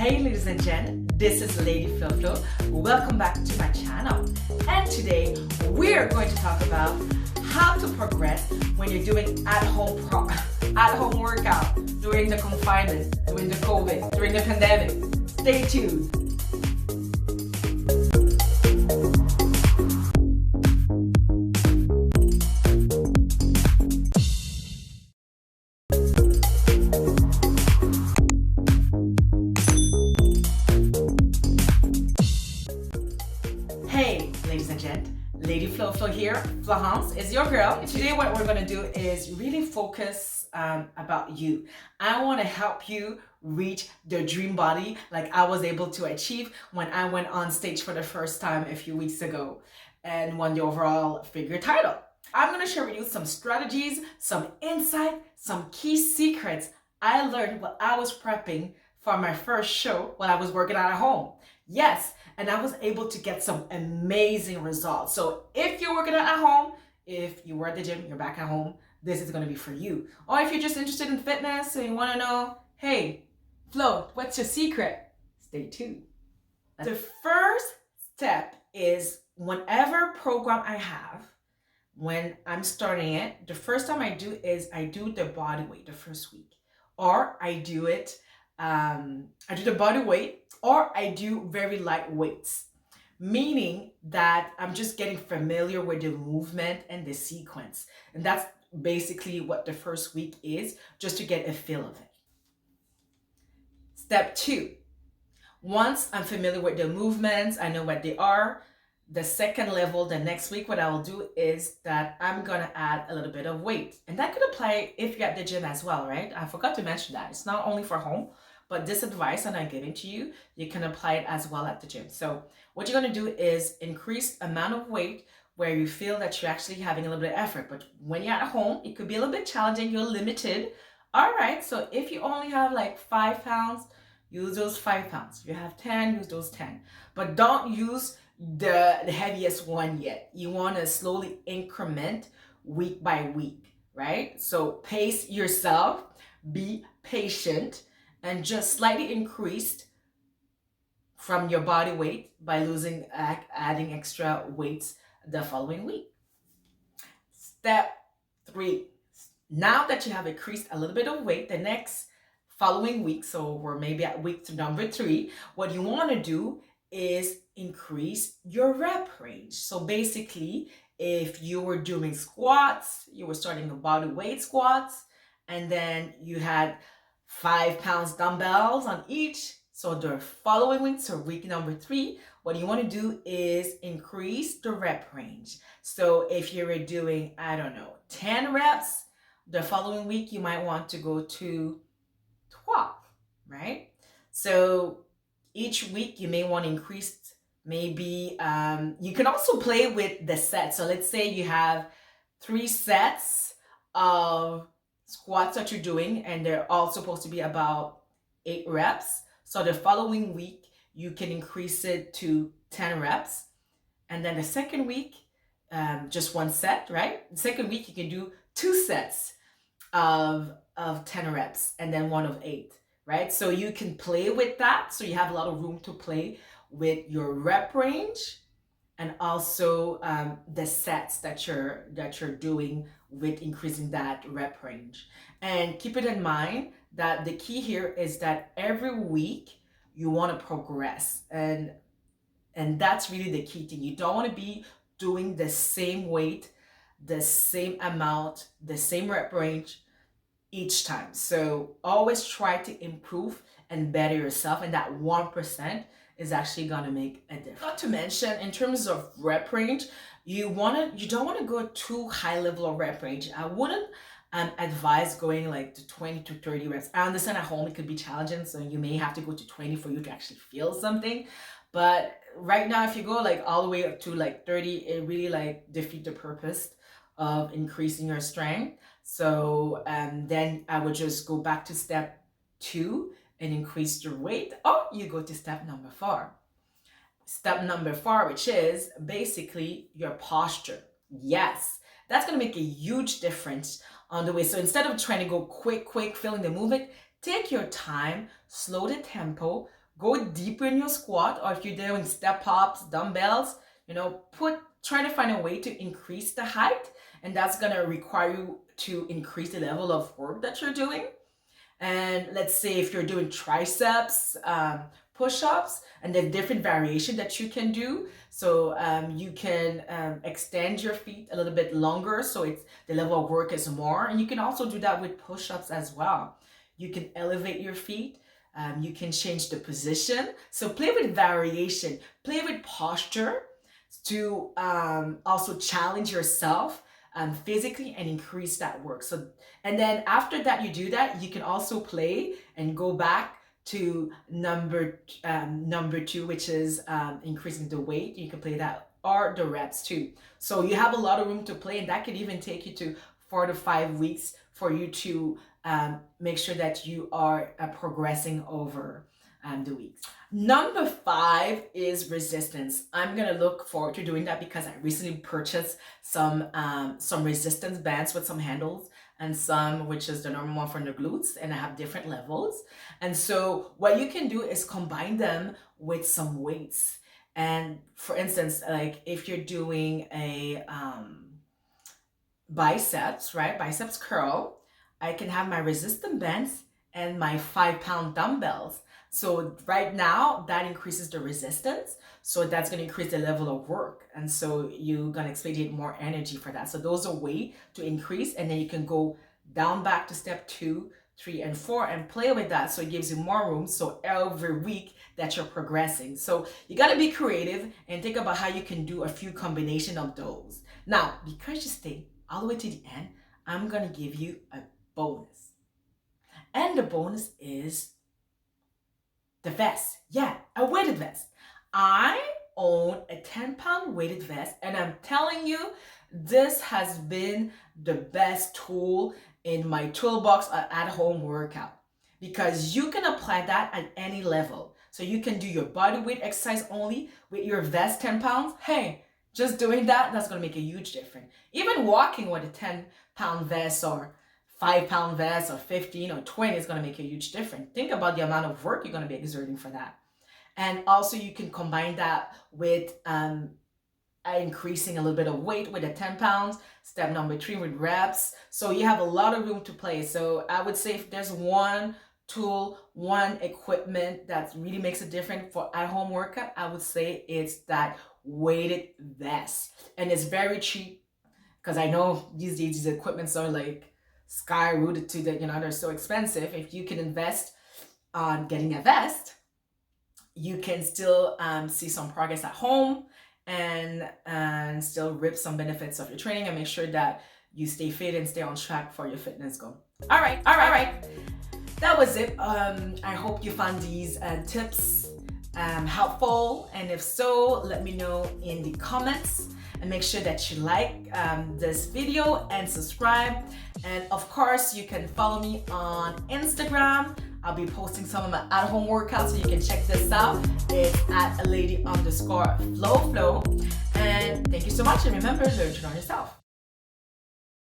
Hey ladies and gents, this is Ladyfloflo. Welcome back to my channel. And today we're going to talk about how to progress when you're doing at-home workout during the confinement, during the COVID, during the pandemic. Stay tuned. Hey, ladies and gents, Ladyfloflo here. Florence is your girl. Today what we're going to do is really focus about you. I want to help you reach the dream body like I was able to achieve when I went on stage for the first time a few weeks ago and won the overall figure title. I'm going to share with you some strategies, some insight, some key secrets I learned while I was prepping for my first show while I was working out at home. Yes, and I was able to get some amazing results. So if you're working out at home, if you were at the gym, you're back at home, this is going to be for you. Or if you're just interested in fitness and you want to know, hey, Flo, what's your secret? Stay tuned. The first step is whenever program I have, when I'm starting it, the first time I do is I do the body weight the first week. Or I do it, I do the body weight, or I do very light weights, meaning that I'm just getting familiar with the movement and the sequence. And that's basically what the first week is, just to get a feel of it. Step 2, once I'm familiar with the movements, I know what they are, the second level, the next week, what I will do is that I'm gonna add a little bit of weight. And that could apply if you're at the gym as well, right? I forgot to mention that. It's not only for home, but this advice that I'm giving to you, you can apply it as well at the gym. So what you're gonna do is increase amount of weight where you feel that you're actually having a little bit of effort. But when you're at home, it could be a little bit challenging, you're limited. All right, so if you only have like 5 pounds, use those 5 pounds. If you have 10, use those 10. But don't use the heaviest one yet. You wanna slowly increment week by week, right? So pace yourself, be patient, and just slightly increased from your body weight by adding extra weights the following week. Step 3, now that you have increased a little bit of weight, the next following week, so we're maybe at week number 3, what you want to do is increase your rep range. So basically, if you were doing squats, you were starting a body weight squats, and then you had 5 pounds dumbbells on each. So the following week, so week number 3, what you want to do is increase the rep range. So if you were doing, 10 reps, the following week, you might want to go to 12, right? So each week you may want to increase, maybe, you can also play with the sets. So let's say you have 3 sets of squats that you're doing, and they're all supposed to be about 8 reps. So the following week, you can increase it to 10 reps. And then the second week, just 1 set, right? The second week, you can do 2 sets of 10 reps and then 1 of 8, right? So you can play with that. So you have a lot of room to play with your rep range and also the sets that you're doing with increasing that rep range. And keep it in mind that the key here is that every week you want to progress, and that's really the key thing. You don't want to be doing the same weight, the same amount, the same rep range each time. So always try to improve and better yourself, and that 1% is actually gonna make a difference. Not to mention, in terms of rep range, you don't want to go too high level of rep range. I wouldn't advise going like to 20 to 30 reps. I understand at home it could be challenging, so you may have to go to 20 for you to actually feel something. But right now, if you go like all the way up to like 30, it really like defeats the purpose of increasing your strength. So then I would just go back to step 2 and increase your weight, or you go to step number 4. Step number 4, which is basically your posture. Yes, that's going to make a huge difference on the way. So instead of trying to go quick, feeling the movement, take your time, slow the tempo, go deeper in your squat, or if you're doing step ups, dumbbells, try to find a way to increase the height, and that's gonna require you to increase the level of work that you're doing. And let's say if you're doing triceps, push-ups, and there's different variation that you can do. So you can extend your feet a little bit longer, so it's the level of work is more. And you can also do that with push-ups as well. You can elevate your feet. You can change the position. So play with variation, play with posture to also challenge yourself physically and increase that work. So, and then after that, you do that, you can also play and go back to number two, which is increasing the weight. You can play that, or the reps too. So you have a lot of room to play, and that could even take you to 4 to 5 weeks for you to make sure that you are progressing over the weeks. Number 5 is resistance. I'm gonna look forward to doing that because I recently purchased some resistance bands with some handles, and some which is the normal one for the glutes, and I have different levels. And so what you can do is combine them with some weights. And for instance, like if you're doing a biceps curl, I can have my resistance bands and my 5-pound dumbbells. So right now that increases the resistance, so that's going to increase the level of work, and so you're going to expendate more energy for that. So those are way to increase, and then you can go down back to step 2, 3, and 4 and play with that, so it gives you more room, so every week that you're progressing. So you got to be creative and think about how you can do a few combination of those. Now, because you stay all the way to the end, I'm going to give you a bonus, and the bonus is the vest. Yeah, a weighted vest. I own a 10-pound weighted vest, and I'm telling you, this has been the best tool in my toolbox at-home workout, because you can apply that at any level. So you can do your body weight exercise only with your vest 10 pounds. Hey, just doing that's going to make a huge difference. Even walking with a 10-pound vest or 5-pound vest or 15 or 20 is going to make a huge difference. Think about the amount of work you're going to be exerting for that. And also you can combine that with increasing a little bit of weight with the 10 pounds. Step number 3 with reps. So you have a lot of room to play. So I would say if there's one tool, one equipment that really makes a difference for at-home workout, I would say it's that weighted vest. And it's very cheap, because I know these days these equipments are like skyrocketed to they're so expensive. If you can invest on getting a vest, you can still see some progress at home and still reap some benefits of your training, and make sure that you stay fit and stay on track for your fitness goal. All right. That was it. I hope you found these tips helpful, and if so, let me know in the comments. And make sure that you like this video and subscribe. And of course, you can follow me on Instagram. I'll be posting some of my at-home workouts, so you can check this out. It's at Lady_Floflo. And thank you so much. And remember, learn to know yourself.